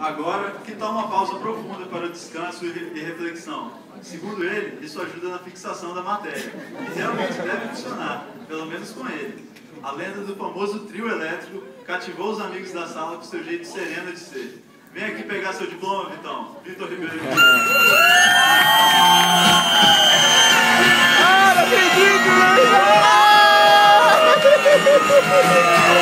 Agora, que tal uma pausa profunda para o descanso e reflexão? Segundo ele, isso ajuda na fixação da matéria, e realmente deve funcionar, pelo menos com ele. A lenda do famoso trio elétrico cativou os amigos da sala com seu jeito sereno de ser. Vem aqui pegar seu diploma, Vitão. Vitor Ribeiro. Ah, não acredito, essa foi demais.